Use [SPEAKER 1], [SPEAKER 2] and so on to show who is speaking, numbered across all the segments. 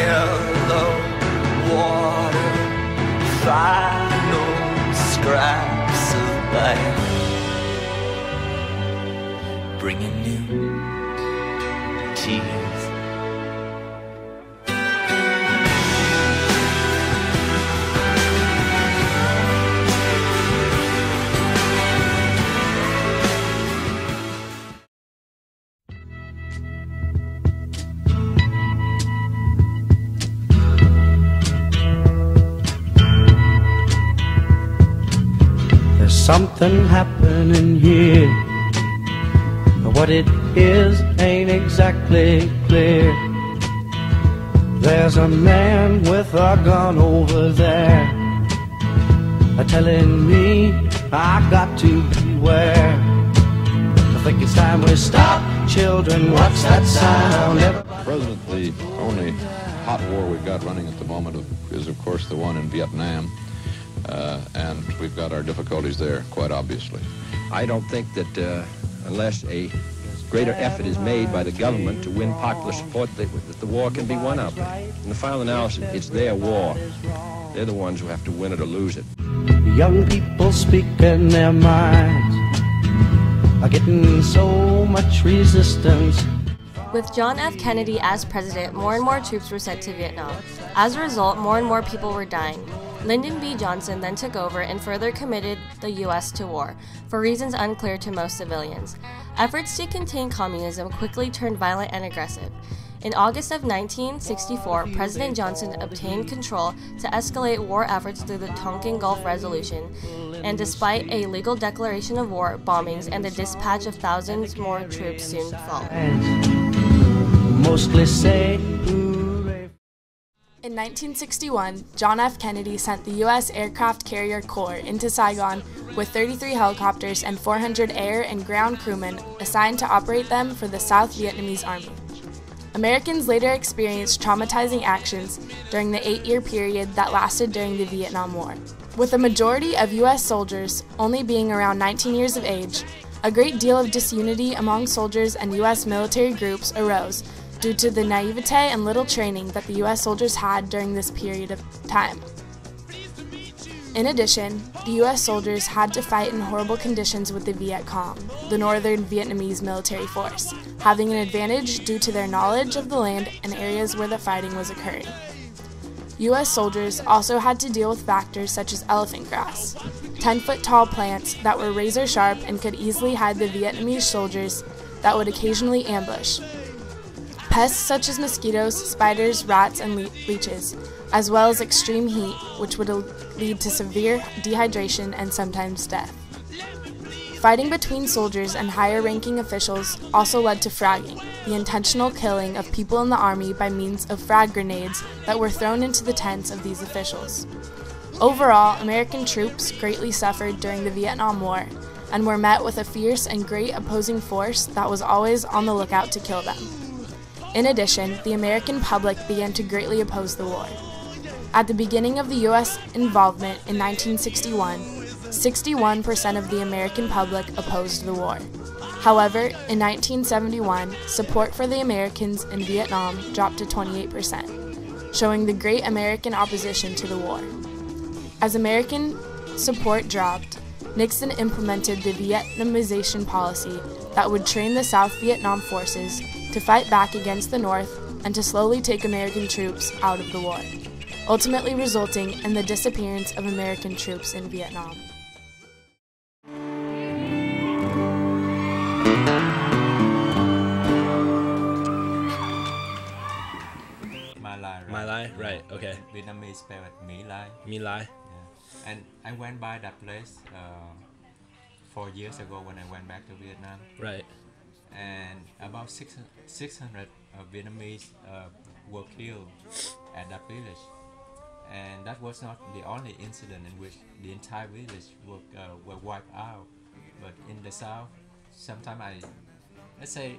[SPEAKER 1] yellow water, final scraps of life, bringing new tears.
[SPEAKER 2] Something happening here, but what it is ain't exactly clear. There's a man with a gun over there, telling me I got to beware. I think it's time we stop, children, what's that sound?
[SPEAKER 3] President, the only hot war we've got running at the moment is of course the one in Vietnam. And we've got our difficulties there, quite obviously.
[SPEAKER 4] I don't think that unless a greater effort is made by the government to win popular support, that the war can be won outright. In the final analysis, it's their war. They're the ones who have to win it or lose it.
[SPEAKER 2] Young people speaking their minds are getting so much resistance.
[SPEAKER 5] With John F. Kennedy as president, more and more troops were sent to Vietnam. As a result, more and more people were dying. Lyndon B. Johnson then took over and further committed the U.S. to war, for reasons unclear to most civilians. Efforts to contain communism quickly turned violent and aggressive. In August of 1964, President Johnson obtained control to escalate war efforts through the Tonkin Gulf Resolution, and despite a legal declaration of war, bombings, and the dispatch of thousands more troops soon followed.
[SPEAKER 2] Mostly say
[SPEAKER 6] in 1961, John F. Kennedy sent the U.S. Aircraft Carrier Corps into Saigon with 33 helicopters and 400 air and ground crewmen assigned to operate them for the South Vietnamese Army. Americans later experienced traumatizing actions during the 8-year period that lasted during the Vietnam War. With a majority of U.S. soldiers only being around 19 years of age, a great deal of disunity among soldiers and U.S. military groups arose due to the naivete and little training that the U.S. soldiers had during this period of time. In addition, the U.S. soldiers had to fight in horrible conditions with the Viet Cong, the northern Vietnamese military force, having an advantage due to their knowledge of the land and areas where the fighting was occurring. U.S. soldiers also had to deal with factors such as elephant grass, 10-foot-tall plants that were razor-sharp and could easily hide the Vietnamese soldiers that would occasionally ambush, pests such as mosquitoes, spiders, rats, and leeches, as well as extreme heat, which would lead to severe dehydration and sometimes death. Fighting between soldiers and higher-ranking officials also led to fragging, the intentional killing of people in the army by means of frag grenades that were thrown into the tents of these officials. Overall, American troops greatly suffered during the Vietnam War and were met with a fierce and great opposing force that was always on the lookout to kill them. In addition, the American public began to greatly oppose the war. At the beginning of the U.S. involvement in 1961, 61% of the American public opposed the war. However, in 1971, support for the Americans in Vietnam dropped to 28%, showing the great American opposition to the war. As American support dropped, Nixon implemented the Vietnamization policy that would train the South Vietnam forces to fight back against the North and to slowly take American troops out of the war, ultimately resulting in the disappearance of American troops in Vietnam.
[SPEAKER 7] My Lai, right, okay.
[SPEAKER 8] Vietnamese spell it My Lai.
[SPEAKER 7] My Lai.
[SPEAKER 8] Yeah. And I went by that place 4 years ago when I went back to Vietnam.
[SPEAKER 7] Right.
[SPEAKER 8] And about 600 Vietnamese were killed at that village. And that was not the only incident in which the entire village were wiped out. But in the south, sometimes let's say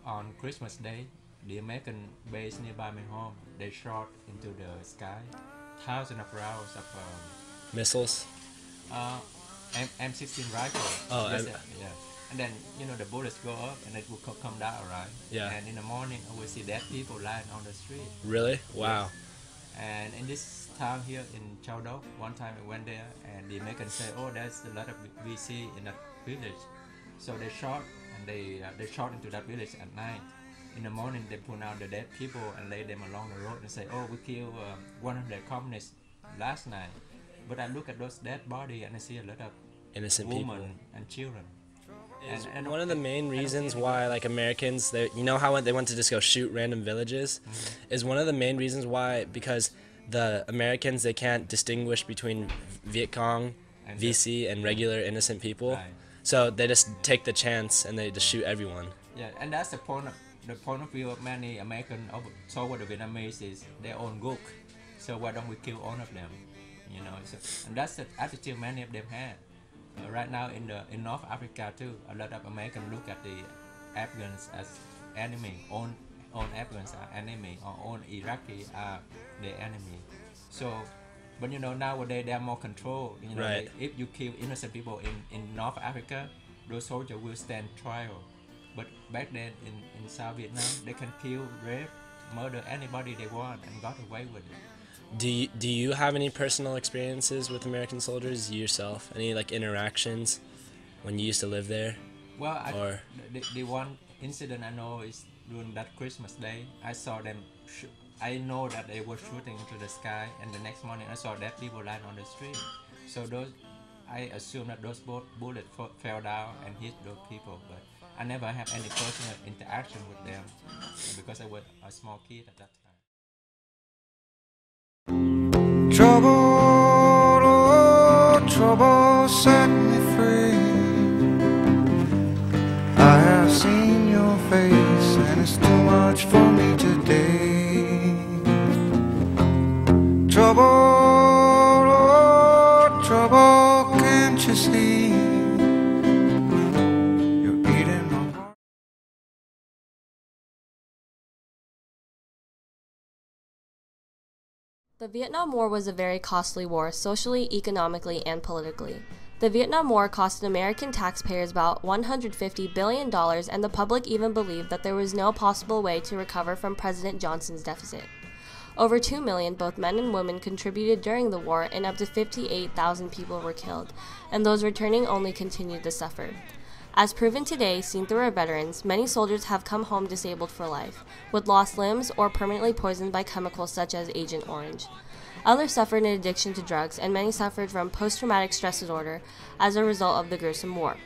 [SPEAKER 8] on Christmas Day, the American base nearby my home, they shot into the sky thousands of rounds of
[SPEAKER 7] missiles.
[SPEAKER 8] M16 rifle.
[SPEAKER 7] Oh,
[SPEAKER 8] yes, yeah. and then the bullets go up and it will come down, right?
[SPEAKER 7] Yeah.
[SPEAKER 8] And in the morning I will see dead people lying on the street.
[SPEAKER 7] Really? Wow.
[SPEAKER 8] And in this town here in Chowdok, one time I went there and the Americans say, oh, there's a lot of VC in that village. So they shot and they shot into that village at night. In the morning they pull out the dead people and lay them along the road and say, oh, we killed 100 communists last night. But I look at those dead bodies and I see a lot of
[SPEAKER 7] Innocent
[SPEAKER 8] women
[SPEAKER 7] people.
[SPEAKER 8] and children.
[SPEAKER 7] And one of the main reasons why, like, Americans, how they went to just go shoot random villages, is one of the main reasons why, because the Americans, they can't distinguish between Viet Cong,
[SPEAKER 8] And
[SPEAKER 7] VC, and regular innocent people.
[SPEAKER 8] Right.
[SPEAKER 7] So they just take the chance and they just shoot everyone.
[SPEAKER 8] Yeah, and that's the point of view of many Americans toward the Vietnamese is their own gook. So why don't we kill all of them? So, and that's the attitude many of them have. Right now in North Africa too, a lot of Americans look at the Afghans as enemy. Own Afghans are enemy, or own Iraqi are the enemy. So, but nowadays they are more controlled.
[SPEAKER 7] Right.
[SPEAKER 8] If you kill innocent people in North Africa, those soldiers will stand trial. But back then in South Vietnam, they can kill, rape, murder anybody they want and got away with it.
[SPEAKER 7] Do you have any personal experiences with American soldiers yourself? Any like interactions when you used to live there?
[SPEAKER 8] Well, the one incident I know is during that Christmas day. I saw them. I know that they were shooting into the sky, and the next morning I saw dead people lying on the street. So I assume that those bullets fell down and hit those people, but I never have any personal interaction with them because I was a small kid at that time.
[SPEAKER 1] Trouble, oh, trouble set me free. I have seen your face and it's too much for me today. Trouble, oh, trouble, can't you see? You're eating my heart.
[SPEAKER 5] The Vietnam War was a very costly war, socially, economically, and politically. The Vietnam War costed American taxpayers about $150 billion, and the public even believed that there was no possible way to recover from President Johnson's deficit. Over 2 million, both men and women, contributed during the war, and up to 58,000 people were killed, and those returning only continued to suffer. As proven today, seen through our veterans, many soldiers have come home disabled for life, with lost limbs or permanently poisoned by chemicals such as Agent Orange. Others suffered an addiction to drugs, and many suffered from post-traumatic stress disorder as a result of the gruesome war.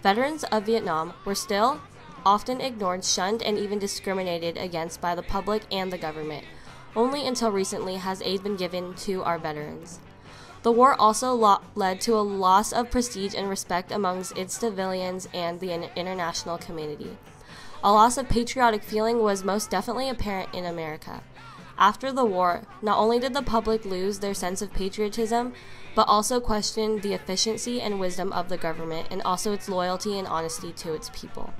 [SPEAKER 5] Veterans of Vietnam were still often ignored, shunned, and even discriminated against by the public and the government. Only until recently has aid been given to our veterans. The war also led to a loss of prestige and respect amongst its civilians and the international community. A loss of patriotic feeling was most definitely apparent in America. After the war, not only did the public lose their sense of patriotism, but also questioned the efficiency and wisdom of the government and also its loyalty and honesty to its people.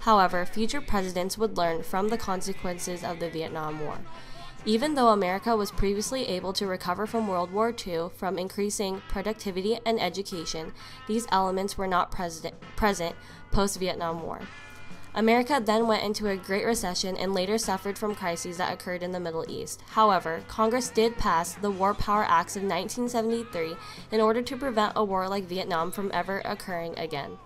[SPEAKER 5] However, future presidents would learn from the consequences of the Vietnam War. Even though America was previously able to recover from World War II from increasing productivity and education, these elements were not present post-Vietnam War. America then went into a Great Recession and later suffered from crises that occurred in the Middle East. However, Congress did pass the War Power Acts of 1973 in order to prevent a war like Vietnam from ever occurring again.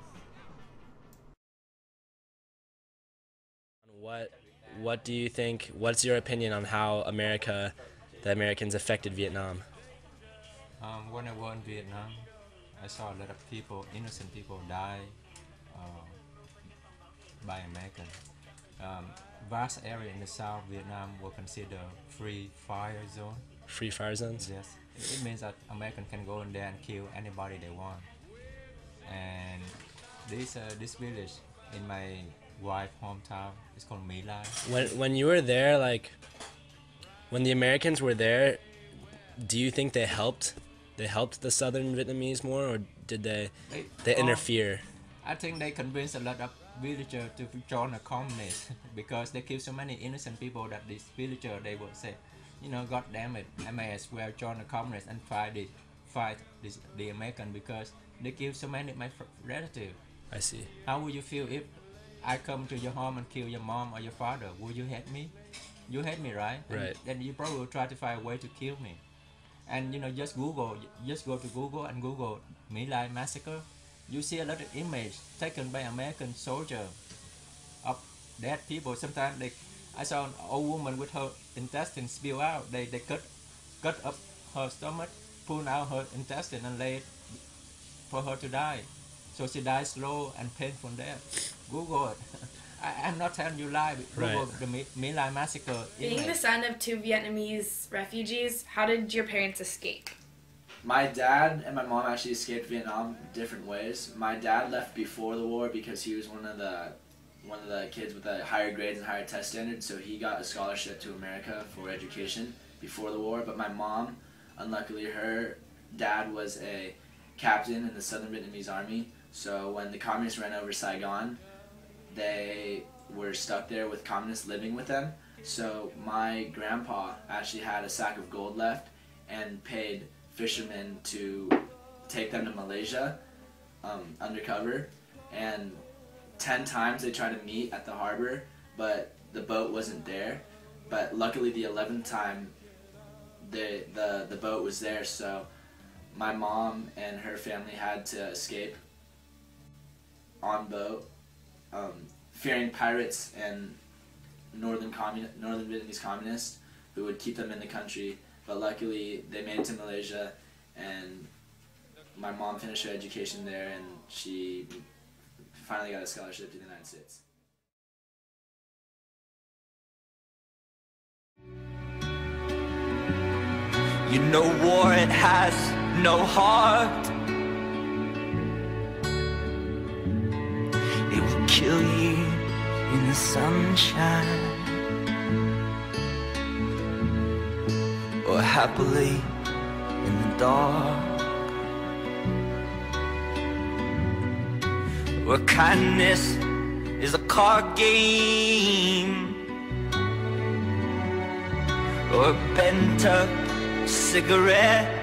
[SPEAKER 7] What do you think, what's your opinion on how the Americans affected Vietnam?
[SPEAKER 8] When I was in Vietnam, I saw a lot of people, innocent people, die by Americans. Vast area in the South Vietnam were considered free fire zone.
[SPEAKER 7] Free fire zones?
[SPEAKER 8] Yes, it means that Americans can go in there and kill anybody they want. And this village in my wife's hometown is called My Lai.
[SPEAKER 7] When you were there, like, when the Americans were there, do you think they helped the Southern Vietnamese more, or did they interfere?
[SPEAKER 8] I think they convinced a lot of villagers to join the communists because they killed so many innocent people that these villagers, they would say, God damn it, I may as well join the communists and fight the American because they killed so many of my relatives.
[SPEAKER 7] I see.
[SPEAKER 8] How would you feel if I come to your home and kill your mom or your father? Would you hate me? You hate me, right?
[SPEAKER 7] Right.
[SPEAKER 8] Then you probably will try to find a way to kill me. And just Google, just go to Google and Google My Lai massacre. You see a lot of images taken by American soldiers of dead people. Sometimes I saw an old woman with her intestines spill out. They cut up her stomach, pull out her intestine, and lay it for her to die. So she died slow and painful death. Google it. I'm not telling you lie. Google the My Lai massacre.
[SPEAKER 6] Being the son of 2 Vietnamese refugees, how did your parents escape?
[SPEAKER 9] My dad and my mom actually escaped Vietnam different ways. My dad left before the war because he was one of the kids with the higher grades and higher test standards, so he got a scholarship to America for education before the war. But my mom, unluckily, her dad was a captain in the Southern Vietnamese Army, so when the communists ran over Saigon, they were stuck there with communists living with them. So my grandpa actually had a sack of gold left and paid fishermen to take them to Malaysia undercover, and 10 times they tried to meet at the harbor, but the boat wasn't there. But luckily the 11th time the boat was there, so my mom and her family had to escape on boat, fearing pirates and northern Vietnamese communists who would keep them in the country. But luckily they made it to Malaysia, and my mom finished her education there, and she finally got a scholarship to the United States.
[SPEAKER 10] You know war, it has no heart. It will kill you in the sunshine, or happily in the dark, or kindness is a card game, or a bent up cigarette.